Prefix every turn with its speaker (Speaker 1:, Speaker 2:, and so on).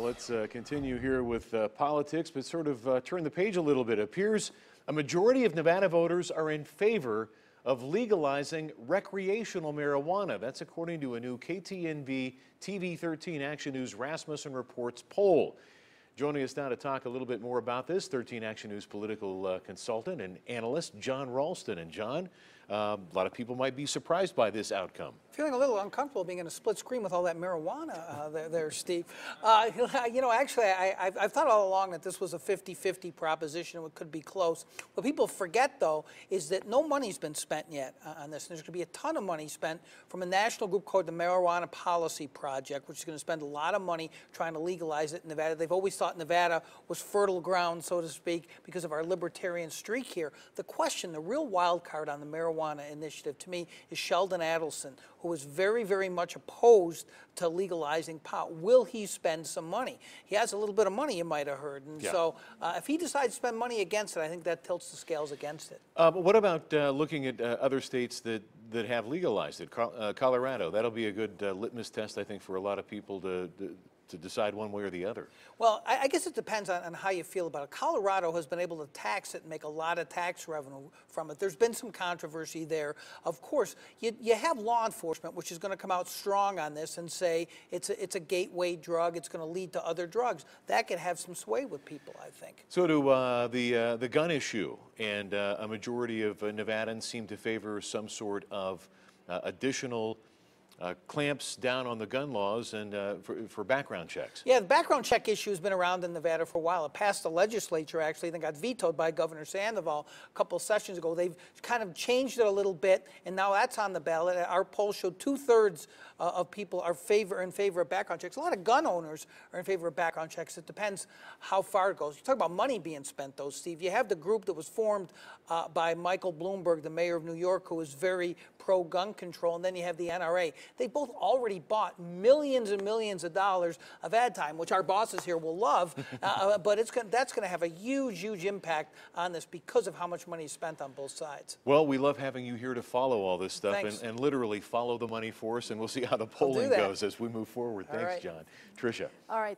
Speaker 1: Let's continue here with politics, but sort of turn the page a little bit. It appears a majority of Nevada voters are in favor of legalizing recreational marijuana. That's according to a new KTNV-TV 13 Action News Rasmussen Reports poll. Joining us now to talk a little bit more about this, 13 Action News political consultant and analyst Jon Ralston. And Jon, a lot of people might be surprised by this outcome.
Speaker 2: Feeling a little uncomfortable being in a split screen with all that marijuana there, Steve. You know, actually, I've thought all along that this was a 50-50 proposition. It could be close. What people forget, though, is that no money's been spent yet on this. There's going to be a ton of money spent from a national group called the Marijuana Policy Project, which is going to spend a lot of money trying to legalize it in Nevada. They've always thought Nevada was fertile ground, so to speak, because of our libertarian streak here. The question, the real wild card on the marijuana initiative, to me, is Sheldon Adelson, who is very, very much opposed to legalizing pot. Will he spend some money? He has a little bit of money, you might have heard. And so if he decides to spend money against it, I think that tilts the scales against it.
Speaker 1: But what about looking at other states that have legalized it? Colorado, that'll be a good litmus test, I think, for a lot of people to decide one way or the other.
Speaker 2: Well, I guess it depends on how you feel about it. Colorado has been able to tax it and make a lot of tax revenue from it. There's been some controversy there. Of course, you have law enforcement, which is going to come out strong on this and say it's a gateway drug. It's going to lead to other drugs. That could have some sway with people, I think.
Speaker 1: So to the gun issue, and a majority of Nevadans seem to favor some sort of additional clamps down on the gun laws and for background checks.
Speaker 2: Yeah, the background check issue has been around in Nevada for a while. It passed the legislature, actually, then got vetoed by Governor Sandoval a couple of sessions ago. They've kind of changed it a little bit, and now that's on the ballot. Our poll showed 2/3 of people are in favor of background checks. A lot of gun owners are in favor of background checks. It depends how far it goes. You talk about money being spent, though, Steve. You have the group that was formed by Michael Bloomberg, the mayor of New York, who is very pro-gun control, and then you have the NRA. They both already bought millions and millions of dollars of ad time, which our bosses here will love, but that's going to have a huge, huge impact on this because of how much money is spent on both sides.
Speaker 1: Well, we love having you here to follow all this stuff and literally follow the money for us, and we'll see how the polling goes as we move forward. Thanks, Jon. Tricia.
Speaker 3: All right.